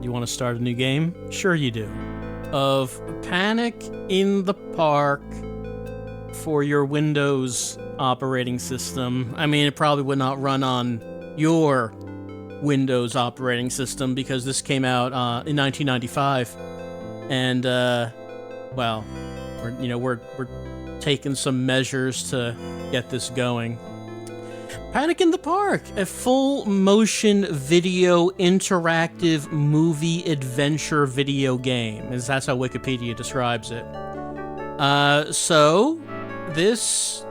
You want to start a new game? Sure you do. Of Panic in the Park for your Windows operating system. I mean, it probably would not run on your Windows operating system because this came out in 1995. And, well, we're taking some measures to get this going. Panic in the Park, a full-motion video interactive movie adventure video game. That's how Wikipedia describes it. So, this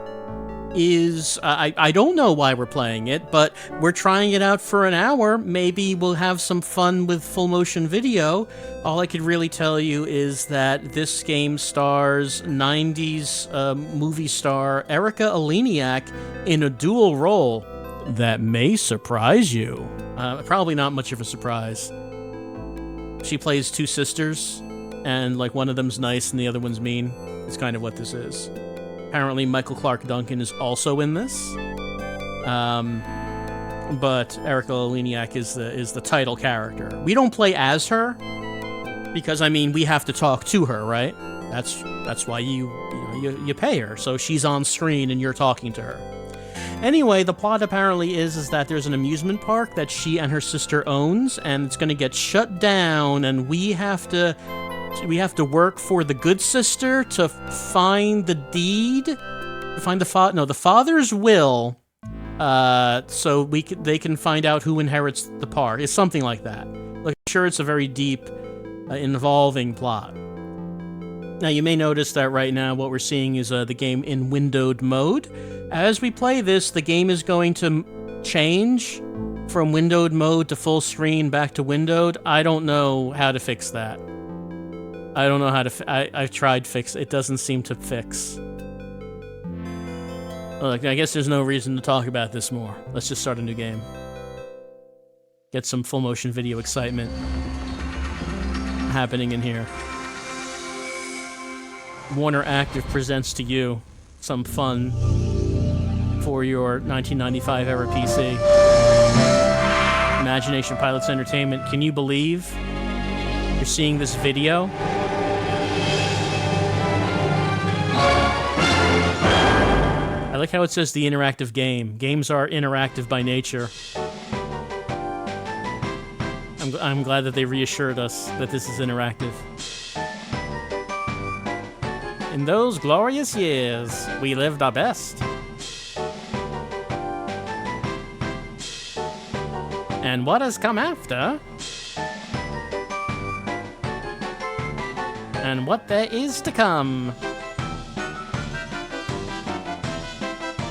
is... I don't know why we're playing it, but we're trying it out for an hour. Maybe we'll have some fun with full-motion video. All I could really tell you is that this game stars 90s movie star Erika Eleniak in a dual role that may surprise you. Probably not much of a surprise. She plays two sisters, and like one of them's nice and the other one's mean. It's kind of what this is. Apparently Michael Clark Duncan is also in this. But Erika Eleniak is the title character. We don't play as her, because I mean we have to talk to her, right? That's why you pay her, so she's on screen and you're talking to her. Anyway, the plot apparently is that there's an amusement park that she and her sister owns, and it's going to get shut down, and we have to work for the good sister to find the deed, to find the father's will, so they can find out who inherits the park. It's something like that. Like, I'm sure it's a very deep, involving plot. Now, you may notice that right now what we're seeing is the game in windowed mode. As we play this, the game is going to change from windowed mode to full screen back to windowed. I don't know how to fix that. I don't know how to... I've tried fix. It doesn't seem to fix. Look, I guess there's no reason to talk about this more. Let's just start a new game. Get some full motion video excitement happening in here. Warner Active presents to you some fun for your 1995 era PC. Imagination Pilots Entertainment. Can you believe you're seeing this video? I like how it says the interactive game. Games are interactive by nature. I'm glad that they reassured us that this is interactive. In those glorious years, we lived our best. And what has come after? And what there is to come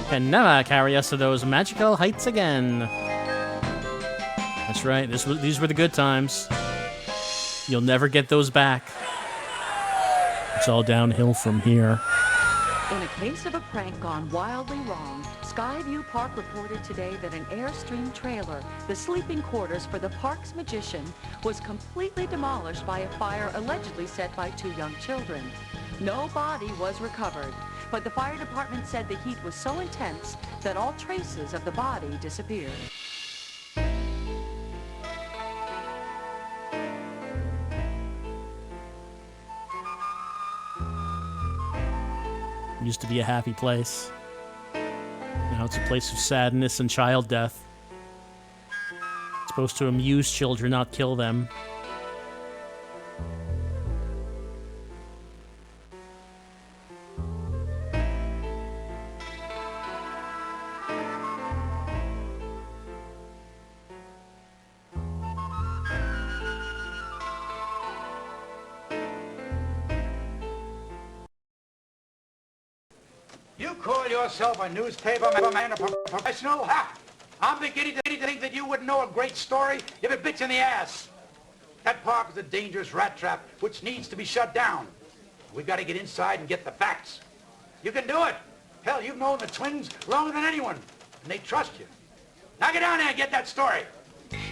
can never carry us to those magical heights again. That's right, these were the good times. You'll never get those back. It's all downhill from here. In a case of a prank gone wildly wrong, Skyview Park reported today that an Airstream trailer, the sleeping quarters for the park's magician, was completely demolished by a fire allegedly set by two young children. No body was recovered, but the fire department said the heat was so intense that all traces of the body disappeared. It used to be a happy place. Now it's a place of sadness and child death. It's supposed to amuse children, not kill them. You call yourself a newspaper man, a professional? Ha! I'm beginning to think that you wouldn't know a great story if it bit you in the ass. That park is a dangerous rat trap which needs to be shut down. We've got to get inside and get the facts. You can do it. Hell, you've known the twins longer than anyone, and they trust you. Now get down there and get that story.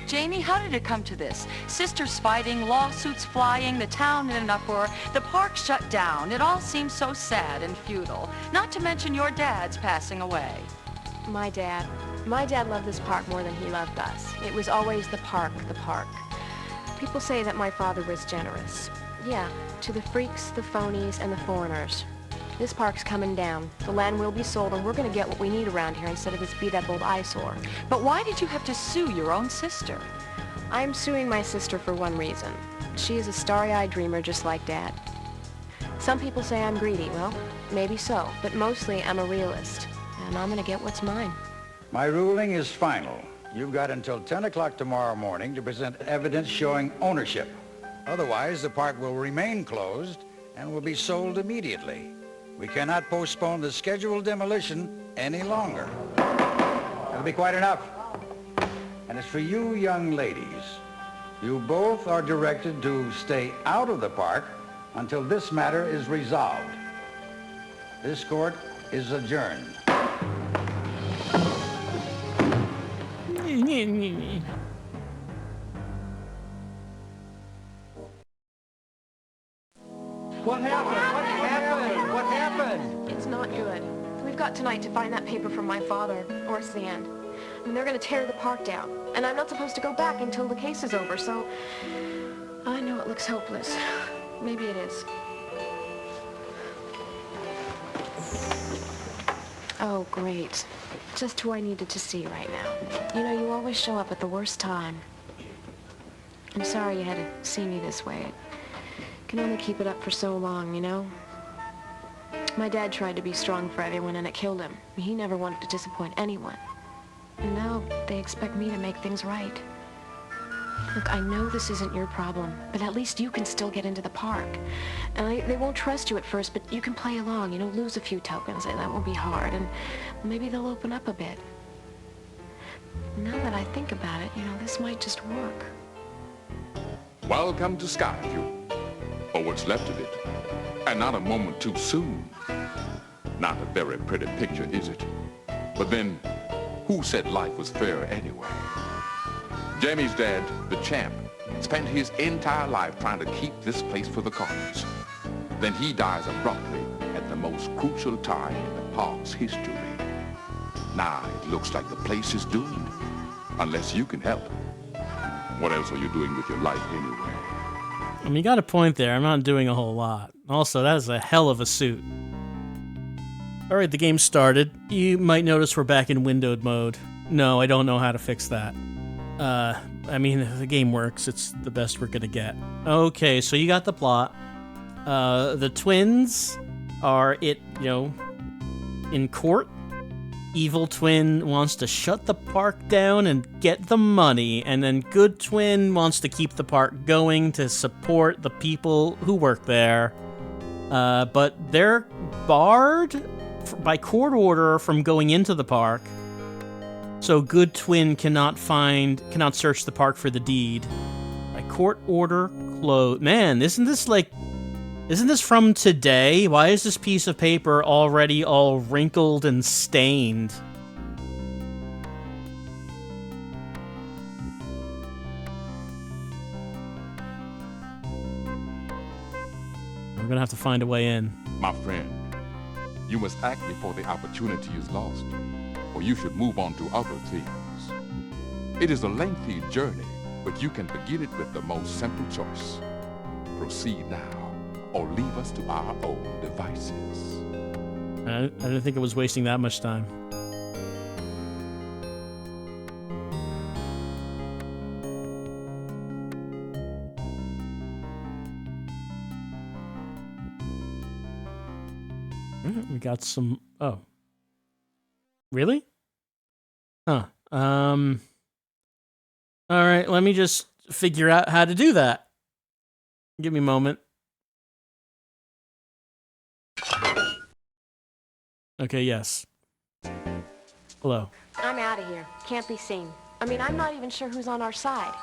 Jamie, how did it come to this? Sisters fighting, lawsuits flying, the town in an uproar, the park shut down. It all seems so sad and futile. Not to mention your dad's passing away. My dad loved this park more than he loved us. It was always the park, the park. People say that my father was generous. Yeah, to the freaks, the phonies, and the foreigners. This park's coming down. The land will be sold, and we're gonna get what we need around here instead of this beat-up old eyesore. But why did you have to sue your own sister? I'm suing my sister for one reason. She is a starry-eyed dreamer just like Dad. Some people say I'm greedy. Well, maybe so, but mostly I'm a realist, and I'm gonna get what's mine. My ruling is final. You've got until 10 o'clock tomorrow morning to present evidence showing ownership. Otherwise, the park will remain closed and will be sold immediately. We cannot postpone the scheduled demolition any longer. That'll be quite enough. And as for you young ladies, you both are directed to stay out of the park until this matter is resolved. This court is adjourned. What happened? What happened? What happened? It's not good. We've got tonight to find that paper from my father, or sand. I mean, they're gonna tear the park down, and I'm not supposed to go back until the case is over, so... I know it looks hopeless. Maybe it is. Oh, great. Just who I needed to see right now. You know, you always show up at the worst time. I'm sorry you had to see me this way. I can only keep it up for so long, you know? My dad tried to be strong for everyone, and it killed him. He never wanted to disappoint anyone. And now they expect me to make things right. Look, I know this isn't your problem, but at least you can still get into the park. And they won't trust you at first, but you can play along, you know, lose a few tokens. That won't be hard, and maybe they'll open up a bit. Now that I think about it, you know, this might just work. Welcome to Skyview, or what's left of it, and not a moment too soon. Not a very pretty picture, is it? But then, who said life was fair anyway? Jamie's dad, the champ, spent his entire life trying to keep this place for the Cardinals. Then he dies abruptly at the most crucial time in the park's history. Now it looks like the place is doomed, unless you can help. What else are you doing with your life anyway? I mean, you got a point there. I'm not doing a whole lot. Also, that is a hell of a suit. Alright, the game started. You might notice we're back in windowed mode. No, I don't know how to fix that. I mean, the game works. It's the best we're gonna get. Okay, so you got the plot. The twins are, in court. Evil twin wants to shut the park down and get the money, and then good twin wants to keep the park going to support the people who work there. But they're barred by court order from going into the park. So good twin cannot search the park for the deed. By court order closed. Man, isn't this from today? Why is this piece of paper already all wrinkled and stained? I'm gonna have to find a way in. My friend, you must act before the opportunity is lost, or you should move on to other things. It is a lengthy journey, but you can begin it with the most simple choice. Proceed now, or leave us to our own devices. I didn't think it was wasting that much time. We got some... Oh. Really? Huh. Alright, let me just figure out how to do that. Give me a moment. Okay, yes. Hello. I'm out of here. Can't be seen. I mean, I'm not even sure who's on our side.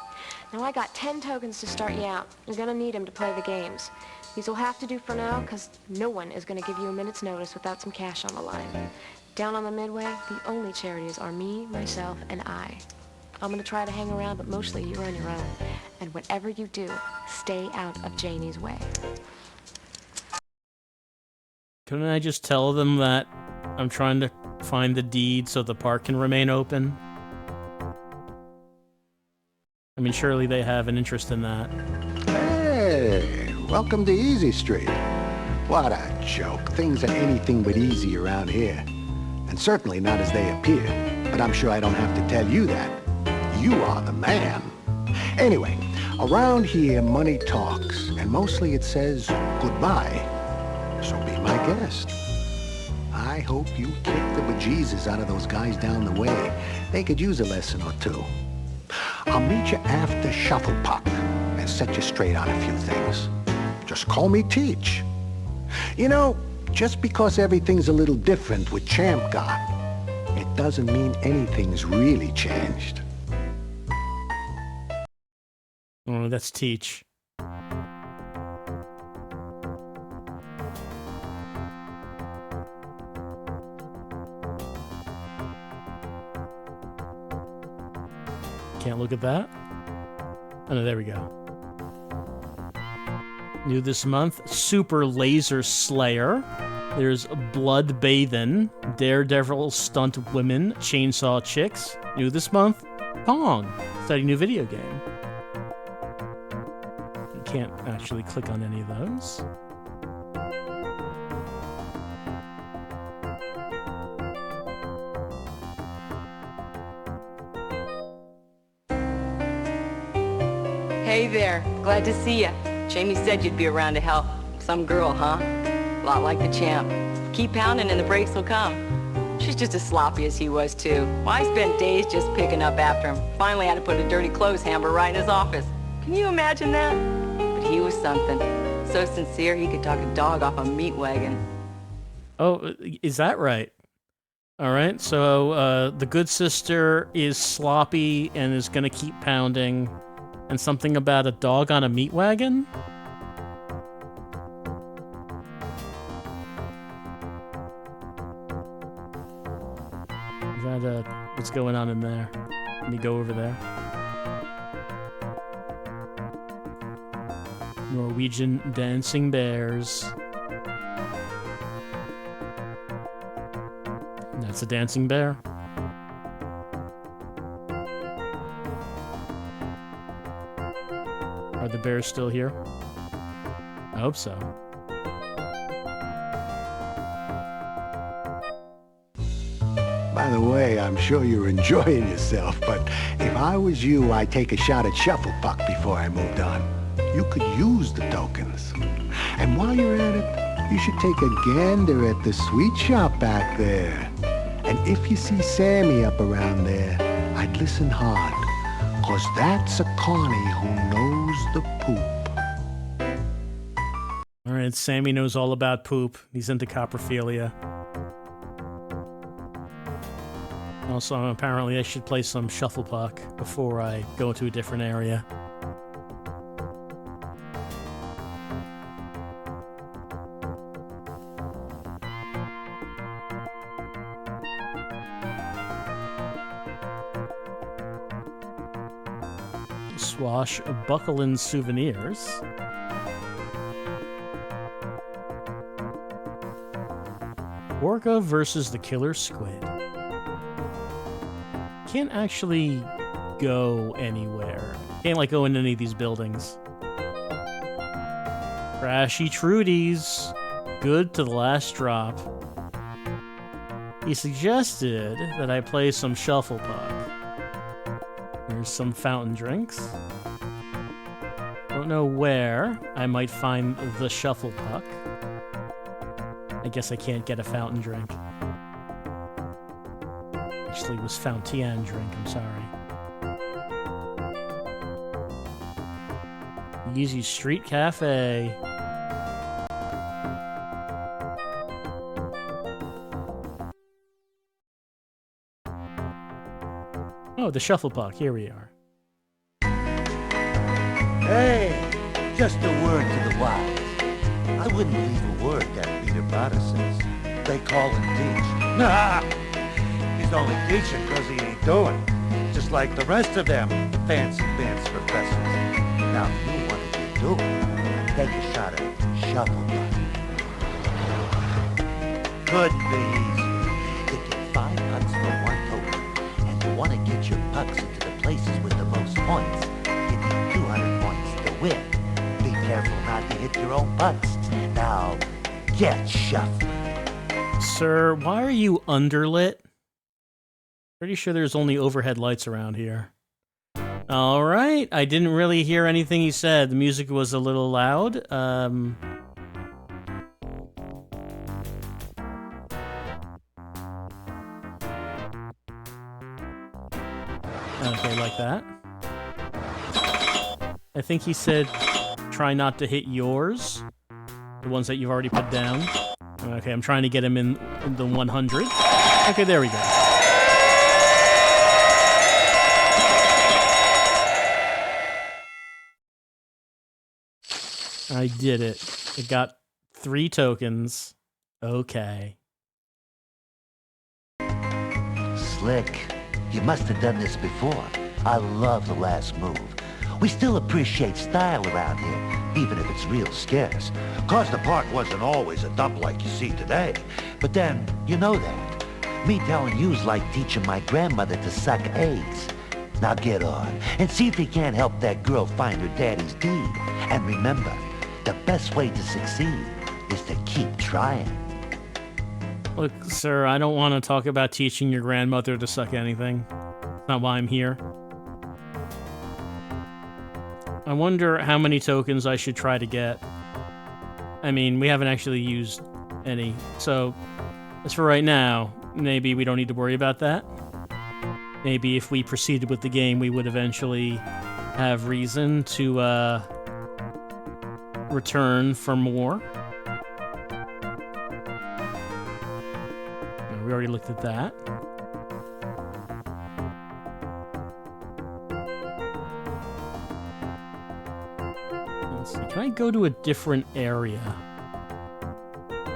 Now, I got 10 tokens to start you out. You're gonna need them to play the games. These will have to do for now, because no one is gonna give you a minute's notice without some cash on the line. Down on the Midway, the only charities are me, myself, and I. I'm gonna try to hang around, but mostly you're on your own. And whatever you do, stay out of Janie's way. Couldn't I just tell them that I'm trying to find the deed so the park can remain open? I mean, surely they have an interest in that. Hey, welcome to Easy Street. What a joke. Things are anything but easy around here. And certainly not as they appear. But I'm sure I don't have to tell you that. You are the man. Anyway, around here, money talks. And mostly it says goodbye. So be my guest. I hope you kick the bejesus out of those guys down the way. They could use a lesson or two. I'll meet you after Shufflepuck and set you straight on a few things. Just call me Teach. You know, just because everything's a little different with Champ God, it doesn't mean anything's really changed. Oh, that's Teach. Can't look at that. Oh, no, there we go. New this month, Super Laser Slayer. There's Blood Bathin', Daredevil Stunt Women, Chainsaw Chicks. New this month, Pong. Exciting new video game. You can't actually click on any of those. Hey there, glad to see ya. Jamie said you'd be around to help. Some girl, huh? A lot like the Champ. Keep pounding and the breaks will come. She's just as sloppy as he was, too. Well, I spent days just picking up after him. Finally had to put a dirty clothes hamper right in his office. Can you imagine that? But he was something. So sincere he could talk a dog off a meat wagon. Oh, is that right? All right, so the good sister is sloppy and is going to keep pounding. And something about a dog on a meat wagon? Is that, what's going on in there? Let me go over there. Norwegian dancing bears. That's a dancing bear. Are the bears still here? I hope so. By the way, I'm sure you're enjoying yourself, but if I was you, I'd take a shot at Shufflepuck before I moved on. You could use the tokens. And while you're at it, you should take a gander at the sweet shop back there. And if you see Sammy up around there, I'd listen hard. 'Cause that's a Connie who knows the poop. All right, Sammy knows all about poop. He's into coprophilia. Also, apparently I should play some Shufflepuck before I go to a different area. Swashbuckling souvenirs. Orca versus the killer squid. Can't actually go anywhere. Can't like go in any of these buildings. Crashy Trudy's. Good to the last drop. He suggested that I play some Shufflepuck. Here's some fountain drinks. Don't know where I might find the Shufflepuck. I guess I can't get a fountain drink. Actually, it was Fountain drink, I'm sorry. Easy Street Cafe. Oh, the Shufflepuck. Here we are. Hey, just a word to the wise. I wouldn't leave a word, that Peter Potter says. They call him Teach. Nah, he's only teaching because he ain't doing. Just like the rest of them fancy pants professors. Now, if you want to get doing, take a shot at Shufflepuck. Couldn't be easier. You get 5 pucks for 1 token, and you want to get your pucks into the places with the most points. your own butts. Now, get shuffling. Sir, why are you underlit? Pretty sure there's only overhead lights around here. All right, I didn't really hear anything he said. The music was a little loud. Okay, like that. I think he said, try not to hit yours. The ones that you've already put down. Okay, I'm trying to get him in the 100. Okay, there we go. I did it. It got 3 tokens. Okay. Slick. You must have done this before. I love the last move. We still appreciate style around here, even if it's real scarce. 'Cause the park wasn't always a dump like you see today. But then, you know that. Me telling you's like teaching my grandmother to suck eggs. Now get on, and see if you can't help that girl find her daddy's deed. And remember, the best way to succeed is to keep trying. Look, sir, I don't want to talk about teaching your grandmother to suck anything. That's not why I'm here. I wonder how many tokens I should try to get. I mean, we haven't actually used any, so as for right now, maybe we don't need to worry about that. Maybe if we proceeded with the game, we would eventually have reason to return for more. We already looked at that. Let's see, can I go to a different area?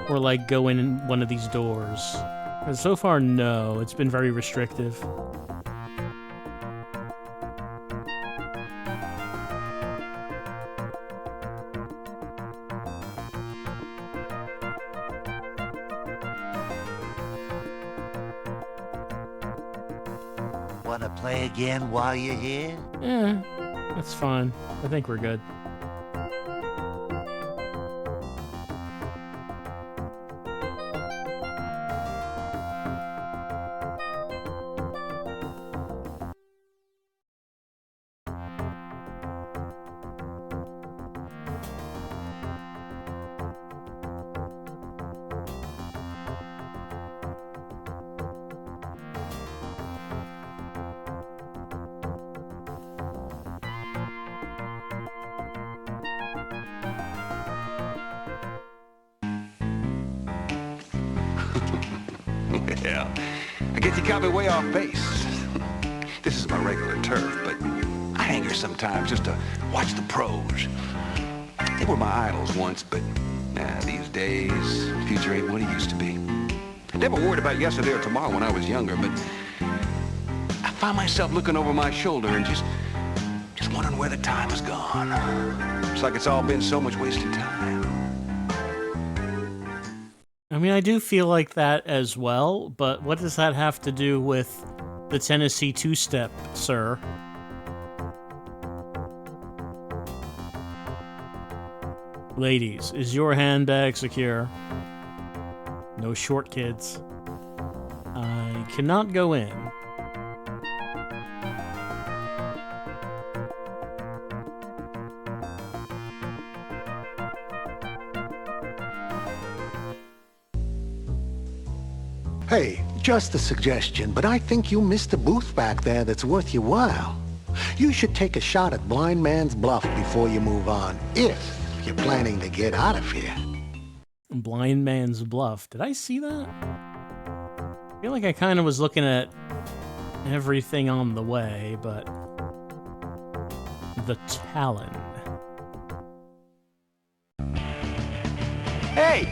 Or like go in one of these doors? 'Cause so far, no, it's been very restrictive. Wanna play again while you're here? Yeah, that's fine. I think we're good. Yeah, I guess you caught me way off base. This is my regular turf, but I hang here sometimes just to watch the pros. They were my idols once, but these days, the future ain't what it used to be. I never worried about yesterday or tomorrow when I was younger, but I find myself looking over my shoulder and just wondering where the time has gone. It's like it's all been so much wasted time. I mean, I do feel like that as well, but what does that have to do with the Tennessee two-step, sir? Ladies, is your handbag secure? No short kids. I cannot go in. Hey, just a suggestion, but I think you missed a booth back there that's worth your while. You should take a shot at Blind Man's Bluff before you move on, if you're planning to get out of here. Blind Man's Bluff. Did I see that? I feel like I kind of was looking at everything on the way, but... The Talon. Hey!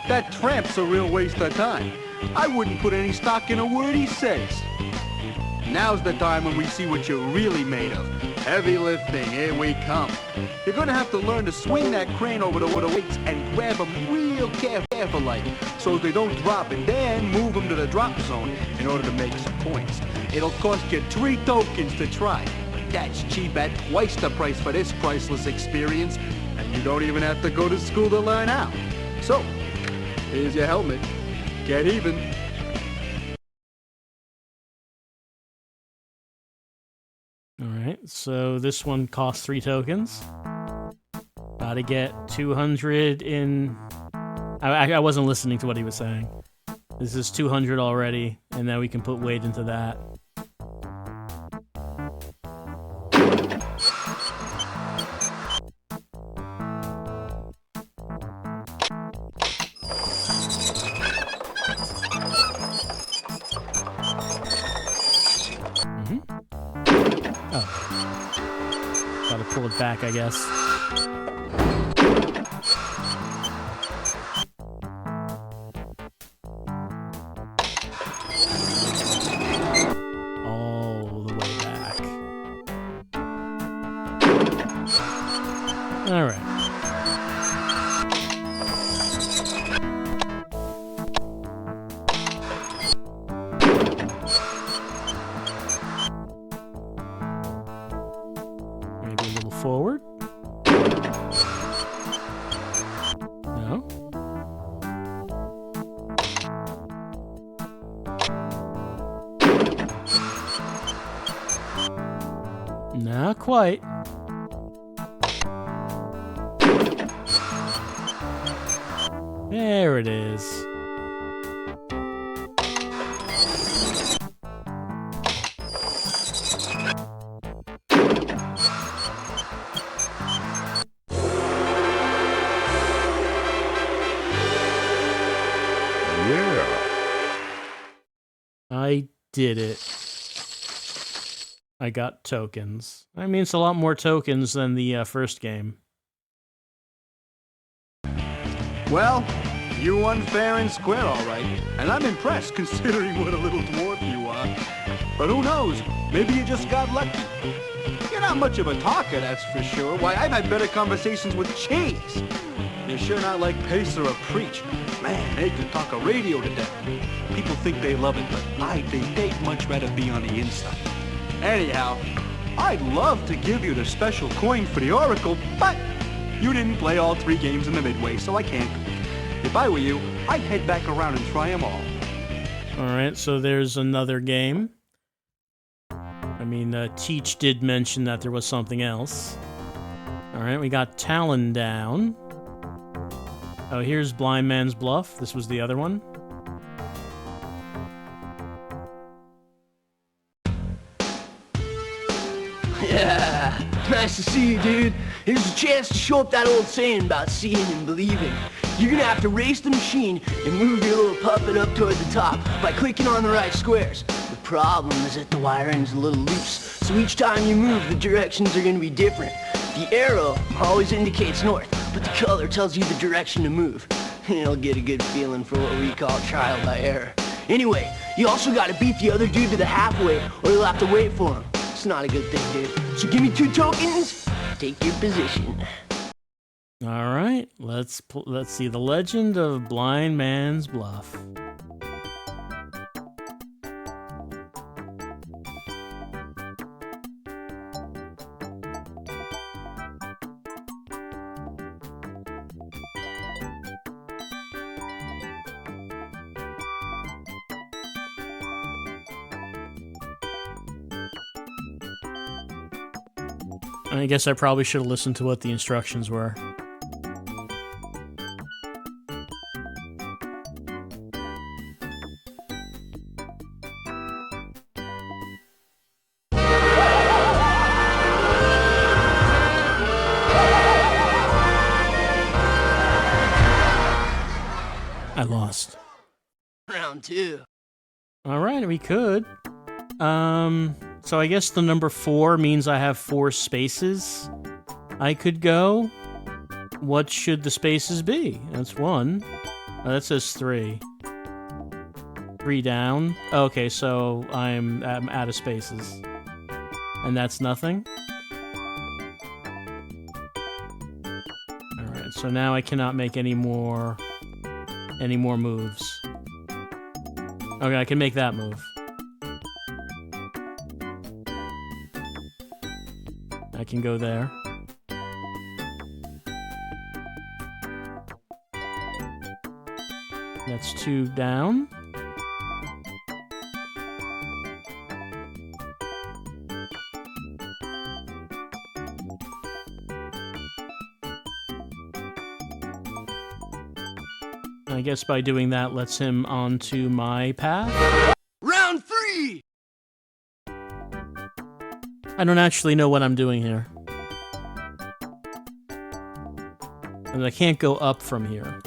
That tramp's a real waste of time. I wouldn't put any stock in a word he says. Now's the time when we see what you're really made of. Heavy lifting, here we come. You're gonna have to learn to swing that crane over the weights and grab them real careful like, so they don't drop, and then move them to the drop zone in order to make some points. It'll cost you 3 tokens to try. That's cheap at twice the price for this priceless experience. And You don't even have to go to school to learn how. So, here's your helmet. Get even. Alright, so this one costs 3 tokens. Gotta get 200 in... I wasn't listening to what he was saying. This is 200 already, and then we can put weight into that. Oh. Gotta pull it back, I guess. All the way back. Alright. Maybe a little forward. No. Not quite. There it is. Yeah. I did it. I got tokens. I mean, it's a lot more tokens than the first game. Well, you won fair and square, all right. And I'm impressed, considering what a little dwarf you are. But who knows? Maybe you just got lucky. You're not much of a talker, that's for sure. Why, I've had better conversations with Cheese. You're sure not like Pace or a Preach. Man, they could talk a radio to death. People think they love it, but I think they'd much rather be on the inside. Anyhow, I'd love to give you the special coin for the Oracle, but you didn't play all 3 games in the Midway, so I can't. If I were you, I'd head back around and try them all. Alright, so there's another game. I mean, Teach did mention that there was something else. Alright, we got Talon down. Oh, here's Blind Man's Bluff. This was the other one. Yeah, nice to see you, dude. Here's a chance to show up that old saying about seeing and believing. You're gonna have to race the machine and move your little puppet up toward the top by clicking on the right squares. The problem is that the wiring's a little loose, so each time you move, the directions are gonna be different. The arrow always indicates north, but the color tells you the direction to move. You'll get a good feeling for what we call trial by error. Anyway, you also gotta beat the other dude to the halfway, or you'll have to wait for him. It's not a good thing, dude. So give me 2 tokens, take your position. All right, let's see the Legend of Blind Man's Bluff. I guess I probably should have listened to what the instructions were. I lost. Round 2. All right, we could. So I guess the number 4 means I have 4 spaces I could go. What should the spaces be? That's 1. Oh, that says 3. 3 down. Okay, so I'm out of spaces. And that's nothing? Alright, so now I cannot make any more moves. Okay, I can make that move. I can go there. 2 down. I guess by doing that lets him onto my path. Round 3! I don't actually know what I'm doing here. And I can't go up from here.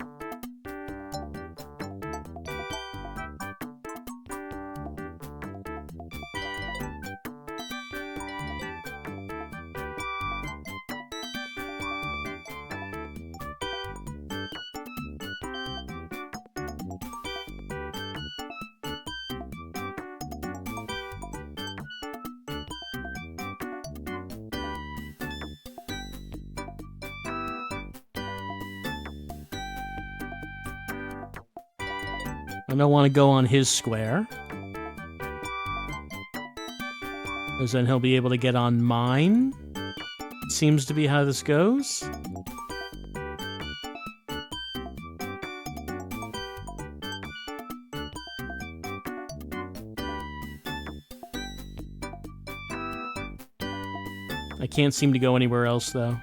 I don't want to go on his square, because then he'll be able to get on mine. Seems to be how this goes. I can't seem to go anywhere else, though.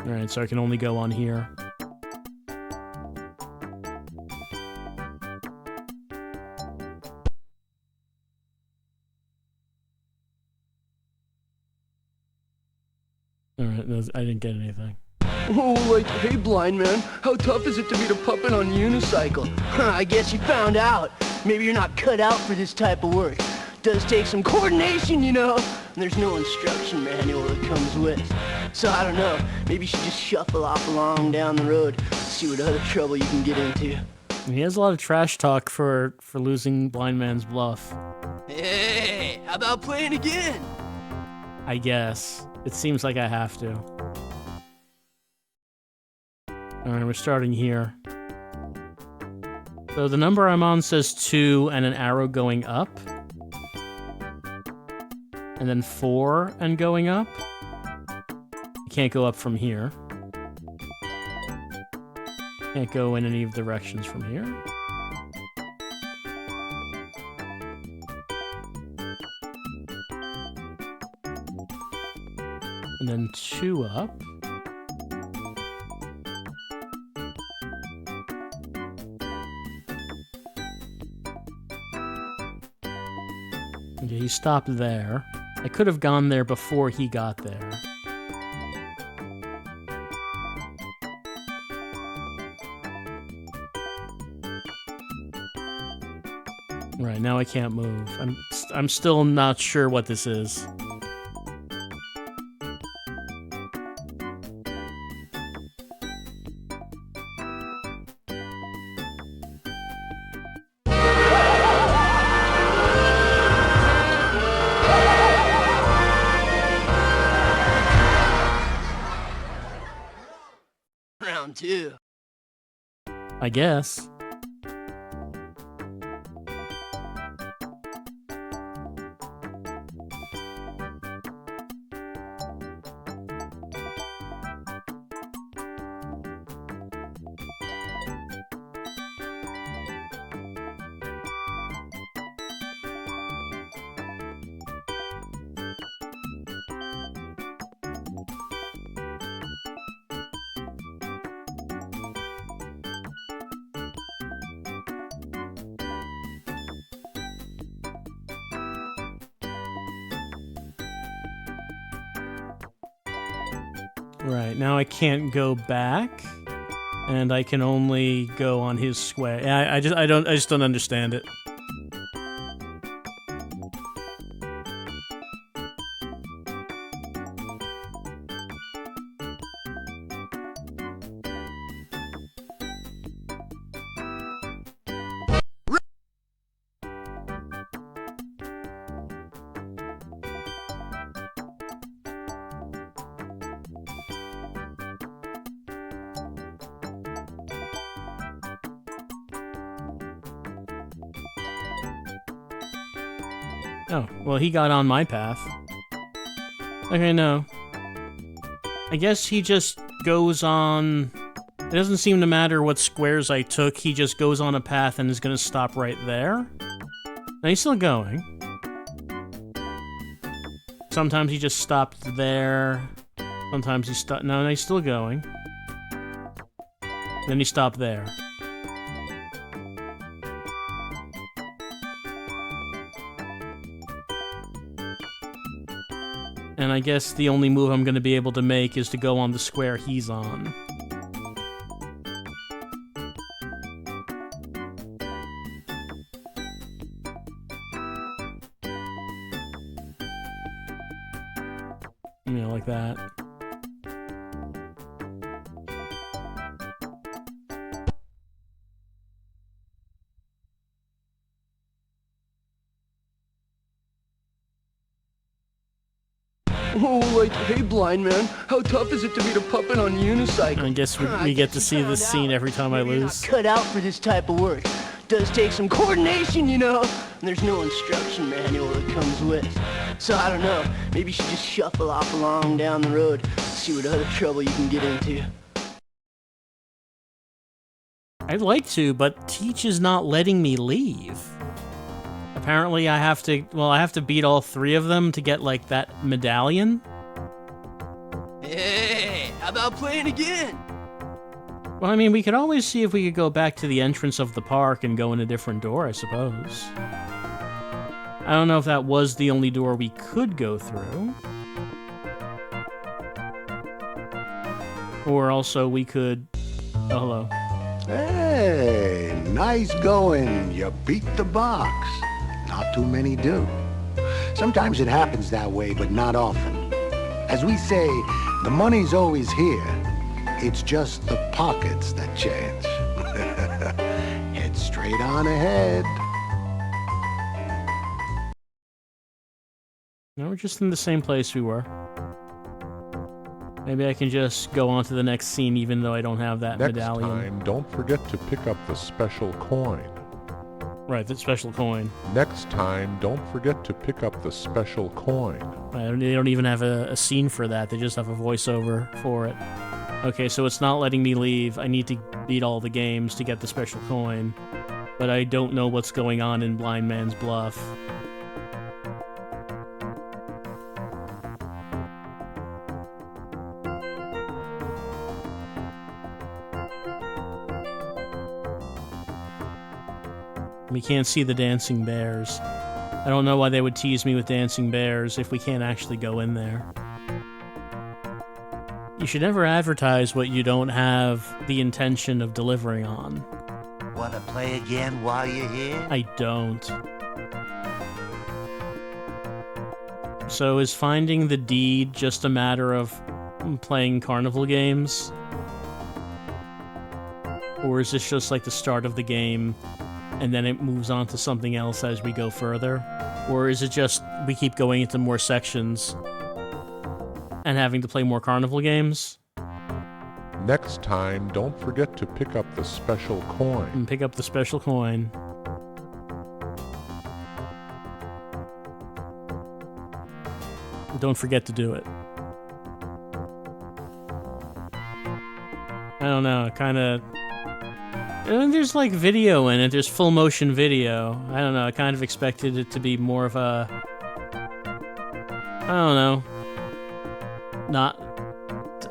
Alright, so I can only go on here. Alright, I didn't get anything. Oh, like, hey, blind man, how tough is it to beat a puppet on unicycle? I guess you found out. Maybe you're not cut out for this type of work. Does take some coordination, you know, and there's no instruction manual that comes with. So I don't know, maybe you should just shuffle off along down the road, see what other trouble you can get into. He has a lot of trash talk for losing Blind Man's Bluff. Hey, how about playing again? I guess. It seems like I have to. Alright, we're starting here. So the number I'm on says 2 and an arrow going up. And then 4 and going up. You can't go up from here. Can't go in any of the directions from here. And then 2 up. Okay, he stopped there. I could have gone there before he got there. Right, now I can't move. I'm still not sure what this is. Round 2. I guess. Right, now I can't go back, and I can only go on his square. Yeah, I just don't understand it. Oh, well, he got on my path. Okay, no. I guess he just goes on It doesn't seem to matter what squares I took, he just goes on a path and is gonna stop right there. Now he's still going. Sometimes he just stopped there. Sometimes he stopped. No, he's still going. Then he stopped there. And I guess the only move I'm going to be able to make is to go on the square he's on. You know, like that. Oh, like, hey, blind man, how tough is it to beat a puppet on unicycle? I guess we get to see this scene every time I lose. Cut out for this type of work. Does take some coordination, you know. And there's no instruction manual that comes with. So I don't know. Maybe you should just shuffle off along down the road, see what other trouble you can get into. I'd like to, but Teach is not letting me leave. Apparently I have to beat all 3 of them to get, like, that medallion. Hey, how about playing again? Well, I mean, we could always see if we could go back to the entrance of the park and go in a different door, I suppose. I don't know if that was the only door we could go through. Or also we could... Oh, hello. Hey, nice going. You beat the box. Not too many do. Sometimes it happens that way, but not often. As we say, the money's always here. It's just the pockets that change. Head straight on ahead. No, we're just in the same place we were. Maybe I can just go on to the next scene even though I don't have that medallion. Next time, don't forget to pick up the special coin. Right, the special coin. Next time, don't forget to pick up the special coin. They don't even have a scene for that. They just have a voiceover for it. Okay, so it's not letting me leave. I need to beat all the games to get the special coin. But I don't know what's going on in Blind Man's Bluff. We can't see the dancing bears. I don't know why they would tease me with dancing bears if we can't actually go in there. You should never advertise what you don't have the intention of delivering on. Wanna play again while you're here? I don't. So is finding the deed just a matter of playing carnival games? Or is this just like the start of the game and then it moves on to something else as we go further? Or is it just we keep going into more sections and having to play more carnival games? Next time, don't forget to pick up the special coin. And pick up the special coin. Don't forget to do it. I don't know, kinda... There's like video in it, there's full motion video. I don't know, I kind of expected it to be more of a... I don't know. Not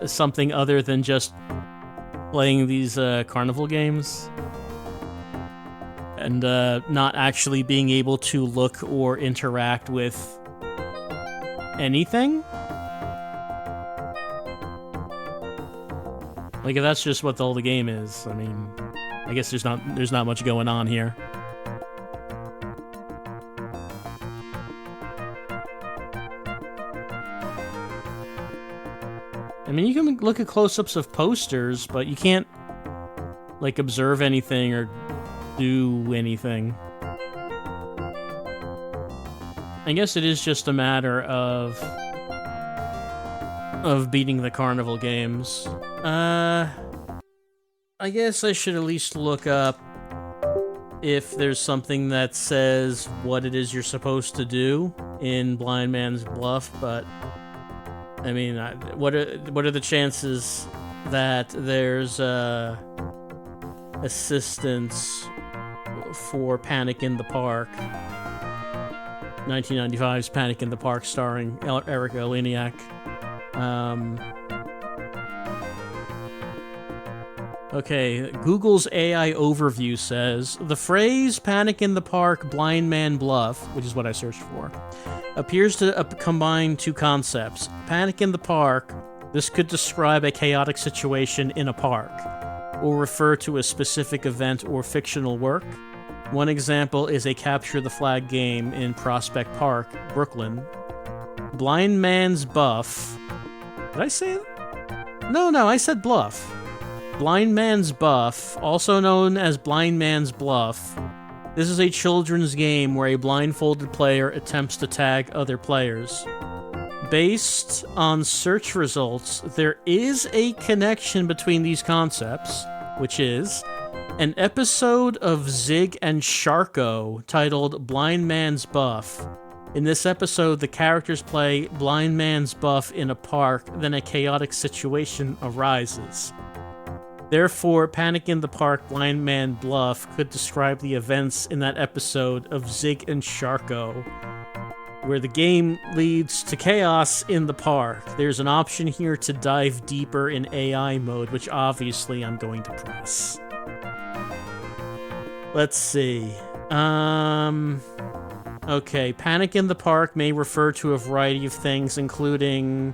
something other than just playing these carnival games. And not actually being able to look or interact with anything. Like if that's just what all the game is, I mean... I guess there's not much going on here. I mean, you can look at close-ups of posters, but you can't, like, observe anything or do anything. I guess it is just a matter of beating the carnival games. I guess I should at least look up if there's something that says what it is you're supposed to do in Blind Man's Bluff, but I mean, what are the chances that there's assistance for Panic in the Park. 1995's Panic in the Park, starring Erika Eleniak. Okay, Google's AI overview says, the phrase Panic in the Park, blind man bluff, which is what I searched for, appears to combine two concepts. Panic in the Park, this could describe a chaotic situation in a park, or refer to a specific event or fictional work. One example is a capture the flag game in Prospect Park, Brooklyn. Blind man's buff. Did I say it? No, I said bluff. Blind Man's Buff, also known as Blind Man's Bluff. This is a children's game where a blindfolded player attempts to tag other players. Based on search results, there is a connection between these concepts, which is an episode of Zig and Sharko titled Blind Man's Buff. In this episode, the characters play Blind Man's Buff in a park, then a chaotic situation arises. Therefore, Panic in the Park, Blind Man Bluff could describe the events in that episode of Zig and Sharko, where the game leads to chaos in the park. There's an option here to dive deeper in AI mode, which obviously I'm going to press. Let's see. Okay, Panic in the Park may refer to a variety of things, including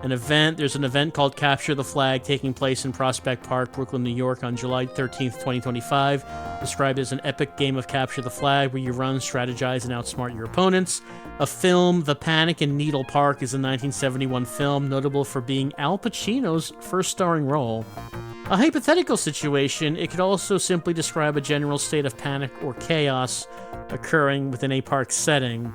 an event. There's an event called Capture the Flag taking place in Prospect Park, Brooklyn, New York on July 13th, 2025. Described as an epic game of Capture the Flag where you run, strategize, and outsmart your opponents. A film, The Panic in Needle Park, is a 1971 film notable for being Al Pacino's first starring role. A hypothetical situation, it could also simply describe a general state of panic or chaos occurring within a park setting.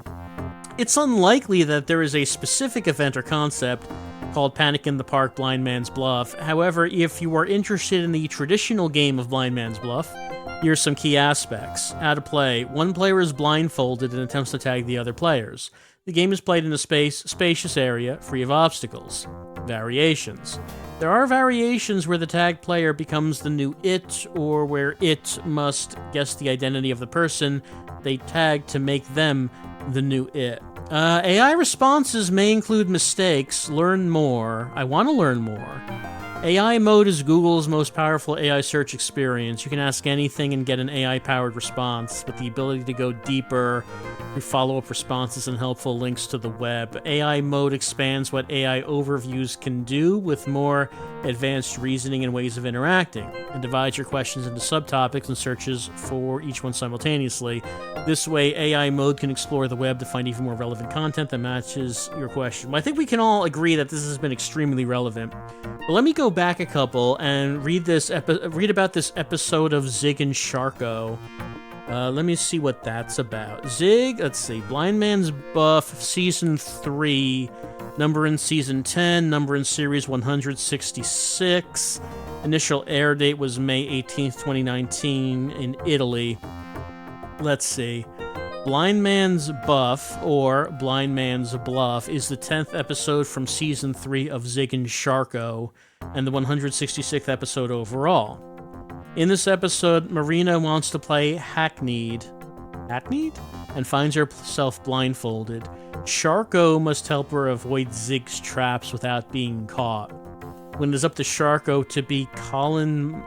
It's unlikely that there is a specific event or concept called Panic in the Park, Blind Man's Bluff. However, if you are interested in the traditional game of Blind Man's Bluff, here's some key aspects. How to play. One player is blindfolded and attempts to tag the other players. The game is played in a spacious area, free of obstacles. Variations. There are variations where the tagged player becomes the new it, or where it must guess the identity of the person they tag to make them the new it. AI responses may include mistakes. Learn more. I want to learn more. AI mode is Google's most powerful AI search experience. You can ask anything and get an AI-powered response with the ability to go deeper through follow-up responses and helpful links to the web. AI mode expands what AI overviews can do with more advanced reasoning and ways of interacting, and divides your questions into subtopics and searches for each one simultaneously. This way, AI mode can explore the web to find even more relevant content that matches your question. Well, I think we can all agree that this has been extremely relevant. But let me go back a couple and read about this episode of Zig and Sharko. Let me see what that's about. Zig, let's see, Blind Man's Buff, Season 3, number in Season 10, number in Series 166. Initial air date was May 18th, 2019 in Italy. Let's see. Blind Man's Buff, or Blind Man's Bluff, is the 10th episode from Season 3 of Zig and Sharko, and the 166th episode overall. In this episode, Marina wants to play Hackneyed? And finds herself blindfolded. Sharko must help her avoid Zig's traps without being caught. When it is up to Sharko to be Colin...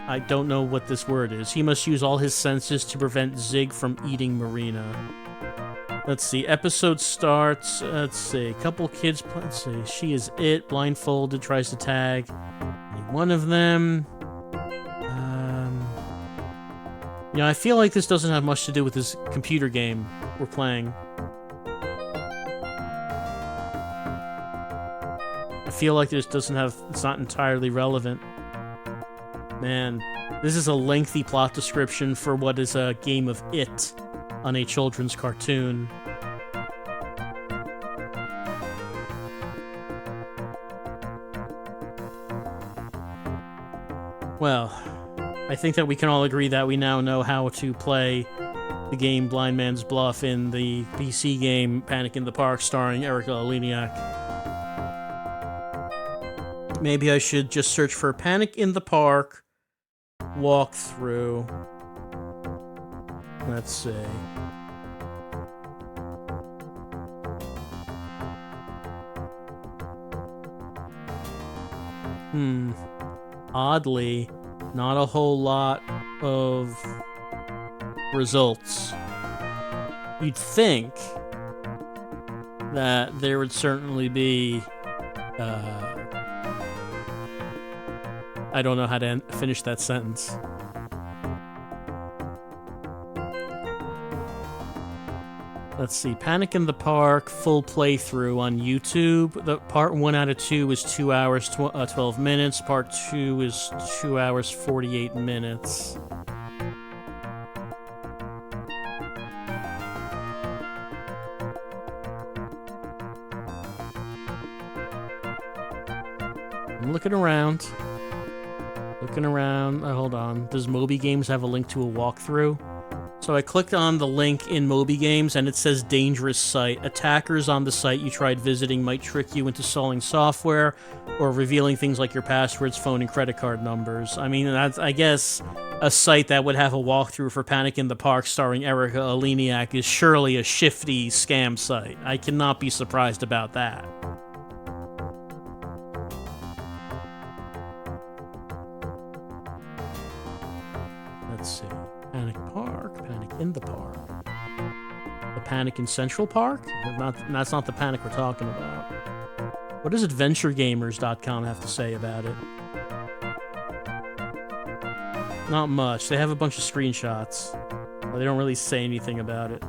I don't know what this word is. He must use all his senses to prevent Zig from eating Marina. Let's see. Episode starts. Let's see. Couple kids. Let's see. She is it. Blindfolded. Tries to tag any one of them. I feel like this doesn't have much to do with this computer game we're playing. I feel like this doesn't have... It's not entirely relevant. Man, this is a lengthy plot description for what is a game of It on a children's cartoon. Well, I think that we can all agree that we now know how to play the game Blind Man's Bluff in the PC game Panic in the Park starring Erika Eleniak. Maybe I should just search for Panic in the Park walkthrough. Let's see. Oddly, not a whole lot of results. You'd think that there would certainly be, I don't know how to finish that sentence. Let's see, Panic in the Park, full playthrough on YouTube. The part 1 out of 2 is 2 hours, 12 minutes. Part 2 is 2 hours, 48 minutes. I'm looking around. Hold on. Does Moby Games have a link to a walkthrough? So I clicked on the link in Moby Games, and it says dangerous site. Attackers on the site you tried visiting might trick you into installing software or revealing things like your passwords, phone, and credit card numbers. I mean, that's, I guess, a site that would have a walkthrough for Panic in the Park starring Erica Eleniak is surely a shifty scam site. I cannot be surprised about that. Let's see. Panic Park, Panic in the Park. The Panic in Central Park? That's not the Panic we're talking about. What does AdventureGamers.com have to say about it? Not much. They have a bunch of screenshots, but they don't really say anything about it.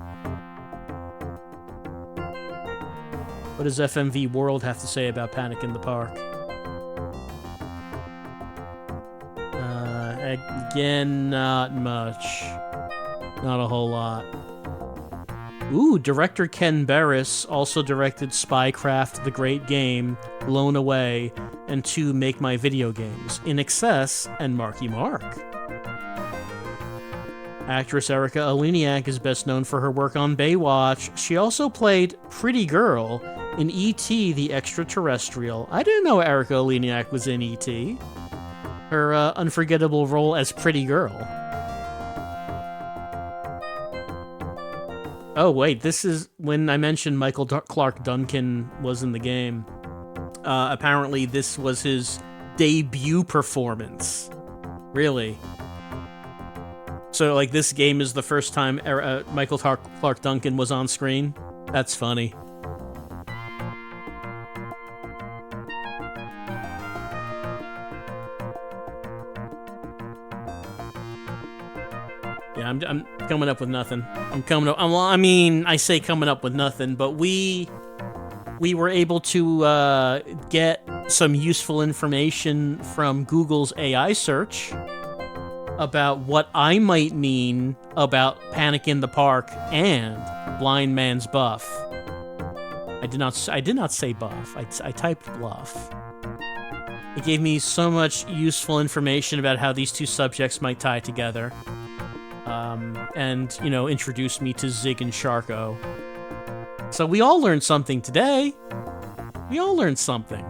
What does FMV World have to say about Panic in the Park? Again, not much. Not a whole lot. Ooh, director Ken Barris also directed Spycraft, The Great Game, Blown Away, and 2 Make My Video Games, In Excess, and Marky Mark. Actress Erica Eleniak is best known for her work on Baywatch. She also played Pretty Girl in E.T. the Extraterrestrial. I didn't know Erica Eleniak was in E.T. Her unforgettable role as Pretty Girl. Oh, wait, this is when I mentioned Michael Clark Duncan was in the game. Apparently, this was his debut performance. Really. So, like, this game is the first time Michael Clark Duncan was on screen? That's funny. Yeah, I'm coming up with nothing. I say coming up with nothing, but we were able to get some useful information from Google's AI search about what I might mean about Panic in the Park and Blind Man's Buff. I did not say buff. I typed bluff. It gave me so much useful information about how these two subjects might tie together. And, you know, introduced me to Zig and Sharko. So we all learned something today. We all learned something.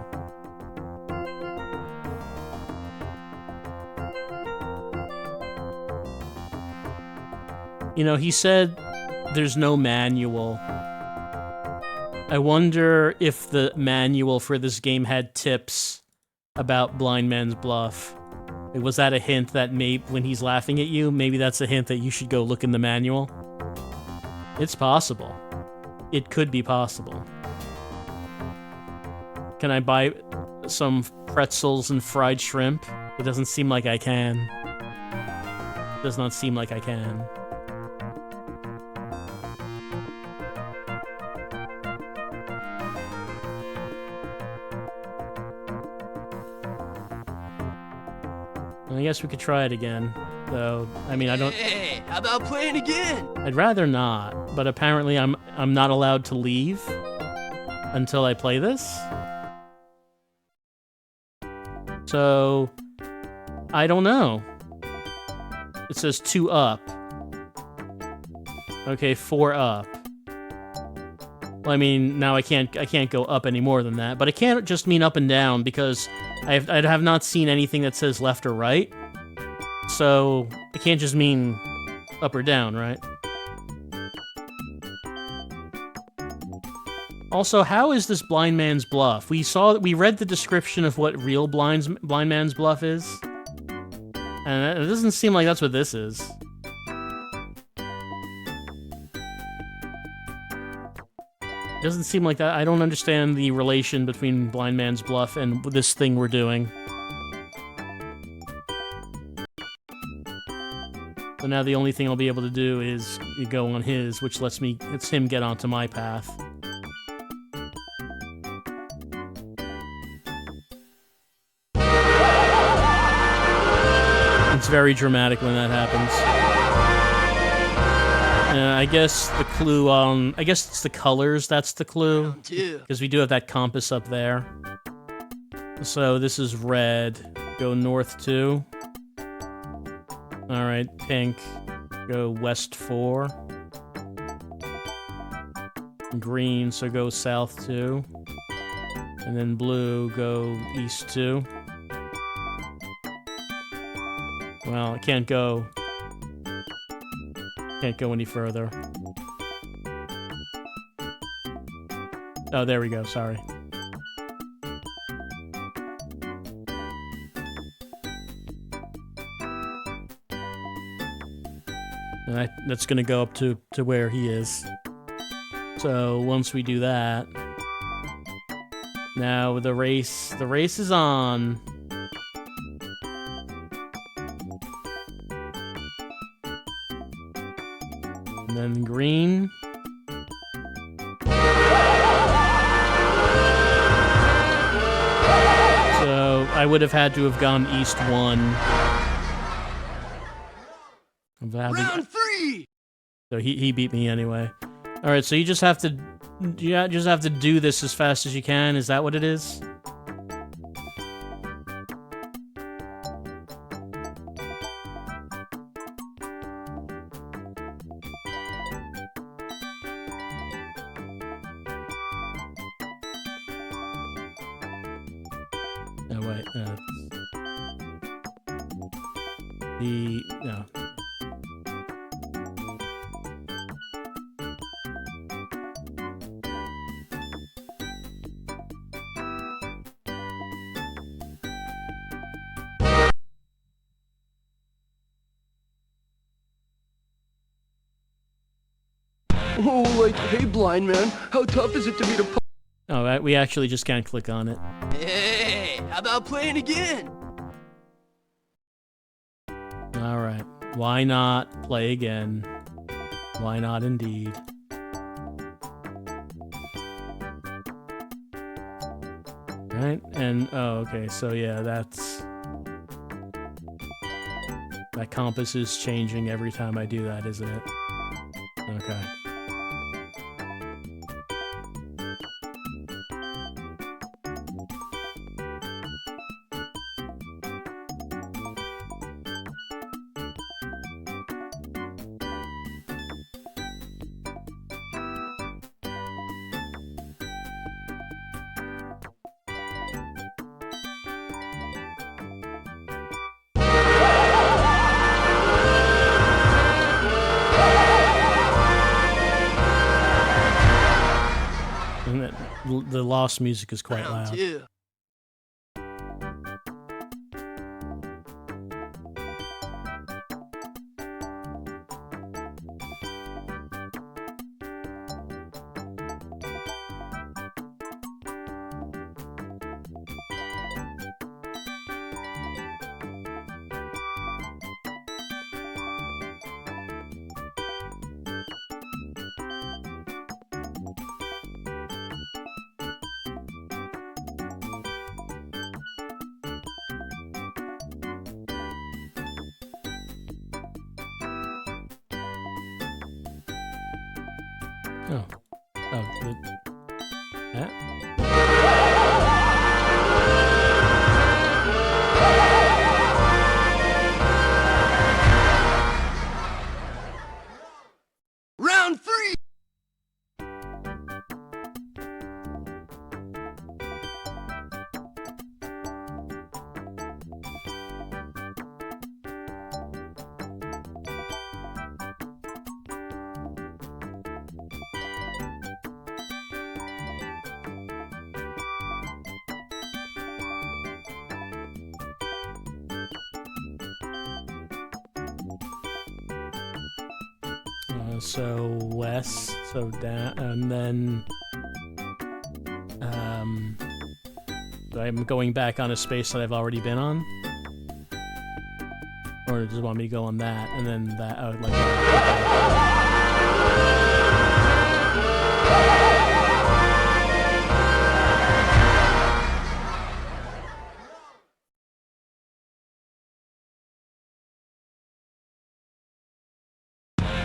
You know, he said there's no manual. I wonder if the manual for this game had tips about Blind Man's Bluff. Was that a hint that maybe when he's laughing at you, maybe that's a hint that you should go look in the manual? It's possible. It could be possible. Can I buy some pretzels and fried shrimp? It doesn't seem like I can. Does not seem like I can. I guess we could try it again, though. I mean, I don't. Hey, how about playing again? I'd rather not, but apparently I'm not allowed to leave until I play this. So I don't know. It says 2 up. Okay, 4 up. Well, I mean, now I can't go up any more than that, but it can't just mean up and down because I have not seen anything that says left or right. So it can't just mean up or down, right? Also, how is this blind man's bluff? We read the description of what real blind man's bluff is, and it doesn't seem like that's what this is. Doesn't seem like that. I don't understand the relation between blind man's bluff and this thing we're doing. So now the only thing I'll be able to do is go on his, which lets him get onto my path. It's very dramatic when that happens. I guess the clue on... I guess it's the colors, that's the clue. Because we do have that compass up there. So this is red. Go north 2. Alright, pink. Go west 4. Green, so go south 2. And then blue, go east 2. Well, I can't go any further. Oh, there we go, sorry. And that's gonna go up to where he is. So once we do that, now the race is on. And then green. So I would have had to have gone east 1. Round 3! So he beat me anyway. Alright, so you just have to do this as fast as you can, is that what it is? Oh wait, no. Oh, like, hey, blind man, how tough is it to beat a... Oh, we actually just can't click on it. Hey, how about playing again? Alright, why not play again? Why not indeed? Right, and, oh, okay, so yeah, that compass is changing every time I do that, isn't it? Okay. The lost music is quite loud. Yeah. Oh. Oh, that? Round 3! So west, so down, and then I'm going back on a space that I've already been on, or does it want me to go on that and then that? I would like that.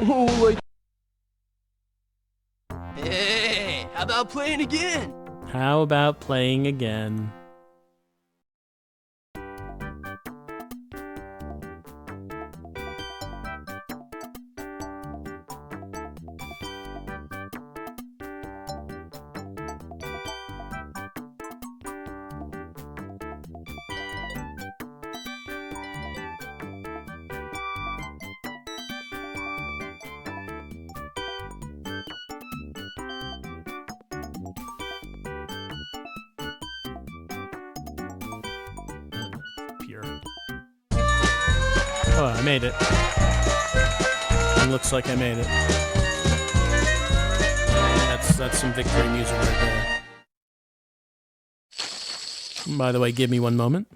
Oh, like... Hey, how about playing again? How about playing again? Oh, I made it. It looks like I made it. That's some victory music right there. By the way, give me one moment.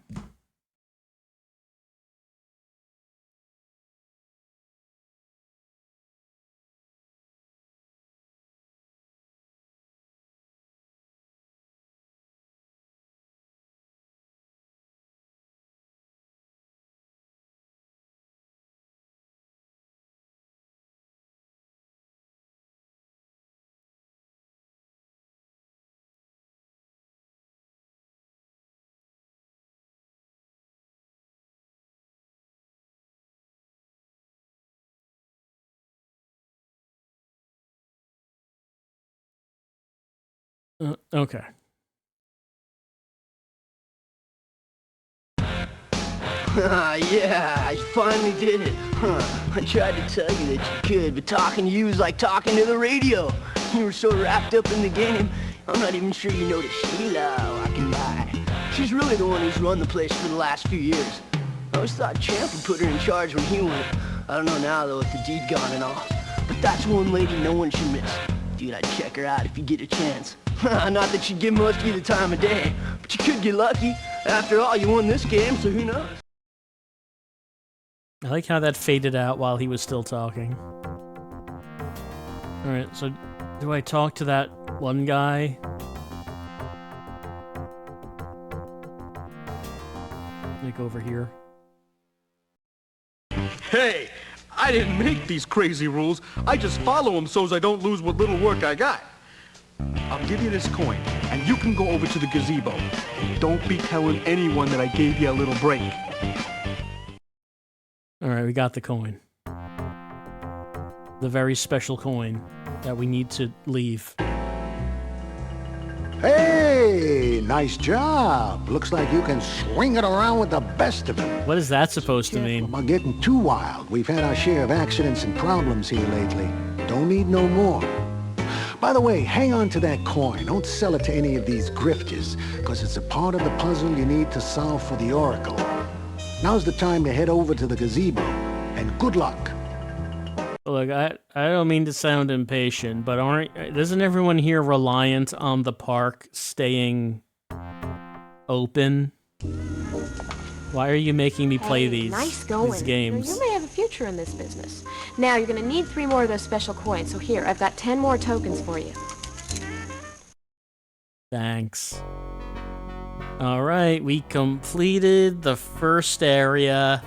Okay. Yeah, I finally did it. I tried to tell you that you could, but talking to you is like talking to the radio. You were so wrapped up in the game, I'm not even sure you noticed Sheila walking by. She's really the one who's run the place for the last few years. I always thought Champ would put her in charge when he went. I don't know now, though, with the deed gone and all. But that's one lady no one should miss. Dude, I'd check her out if you get a chance. Not that she'd give most of you the time of day, but you could get lucky. After all, you won this game, so who knows? I like how that faded out while he was still talking. Alright, so do I talk to that one guy? Like over here. Hey, I didn't make these crazy rules. I just follow them so's I don't lose what little work I got. I'll give you this coin, and you can go over to the gazebo. And don't be telling anyone that I gave you a little break. Alright, we got the coin. The very special coin that we need to leave. Hey, nice job. Looks like you can swing it around with the best of them. What is that supposed to mean? I'm not getting too wild. We've had our share of accidents and problems here lately. Don't need no more. By the way, hang on to that coin. Don't sell it to any of these grifters, because it's a part of the puzzle you need to solve for the Oracle. Now's the time to head over to the gazebo, and good luck. Look, I don't mean to sound impatient, but isn't everyone here reliant on the park staying open? Why are you making me play these games? You may have a future in this business. Now, you're going to need 3 more of those special coins, so here, I've got 10 more tokens for you. Thanks. Alright, we completed the first area,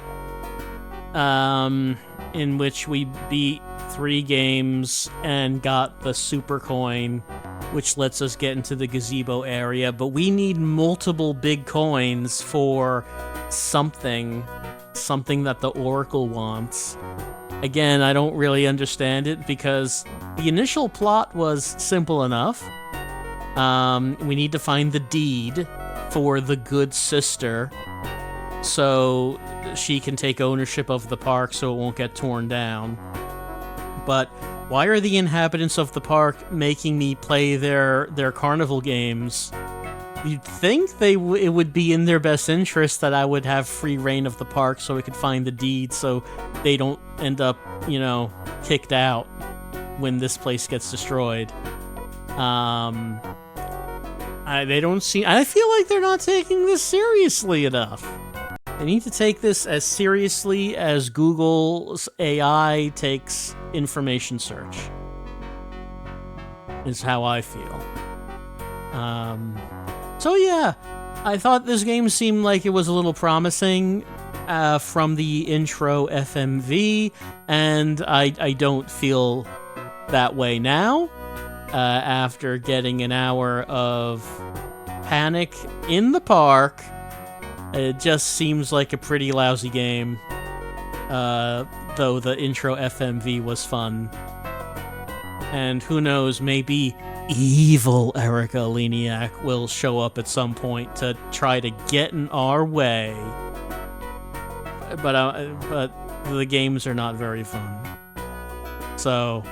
in which we beat 3 games and got the super coin, which lets us get into the gazebo area, but we need multiple big coins for something that the Oracle wants. Again, I don't really understand it because the initial plot was simple enough. We need to find the deed for the good sister so she can take ownership of the park so it won't get torn down. But why are the inhabitants of the park making me play their carnival games? You'd think it would be in their best interest that I would have free reign of the park so we could find the deed so they don't end up, kicked out. when this place gets destroyed. They don't seem. I feel like they're not taking this seriously enough. They need to take this as seriously as Google's AI takes information search. Is how I feel. So yeah, I thought this game seemed like it was a little promising from the intro FMV, and I don't feel that way now. After getting an hour of panic in the park, it just seems like a pretty lousy game. Though the intro FMV was fun. And who knows, maybe evil Erica Leniak will show up at some point to try to get in our way. But the games are not very fun. So